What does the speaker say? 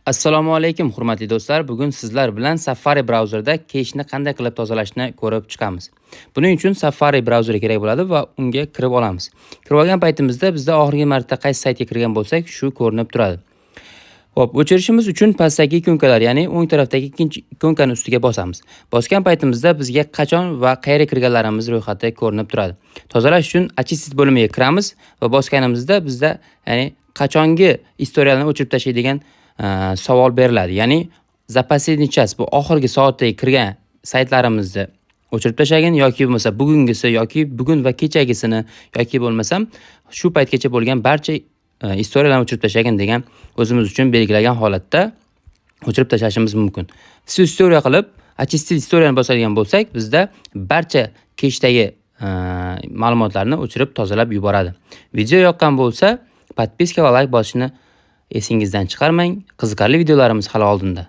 Assalomu alaykum hurmatli do'stlar. Bugun sizlar bilan Safari brauzerida keshni qanday qilib tozalashni ko'rib chiqamiz. Buning uchun Safari brauzeri kerak bo'ladi va unga kirib olamiz. Kirib olgan paytimizda bizda oxirgi marta qaysi saytga kirgan bo'lsak, shu ko'rinib turadi. Xo'p, o'chirishimiz uchun pastdagi ikonkalar, ya'ni o'ng tarafdagi ikkinchi ikonkani ustiga bosamiz. Bosgan paytimizda bizga qachon va qayerga kirganlarimiz ro'yxati ko'rinib turadi. Tozalash uchun Assistant bo'limiga kiramiz va bosganimizda bizda, ya'ni qachongi istoriyalni o'chirib tashlaydigan savol beriladi. Ya'ni zapasedniy час, bu oxirgi soatdagi kirgan saytlarimizni o'chirib tashlagin yoki bo'lmasa bugungisi yoki bugun va kechagisini yoki bo'lmasam shu paytgacha bo'lgan barcha istoriyalarni o'chirib tashlagin degan o'zimiz uchun belgilagan holatda o'chirib tashlashimiz mumkin. Siz istoriya qilib Assistant istoriyani bosadigan bo'lsak, bizda barcha keshdagi ma'lumotlarni o'chirib tozalab yuboradi. Video yoqqan bo'lsa, podpiska va like bosishni esingizdan chiqarmang. Qiziqarli videolarimiz hali oldinda.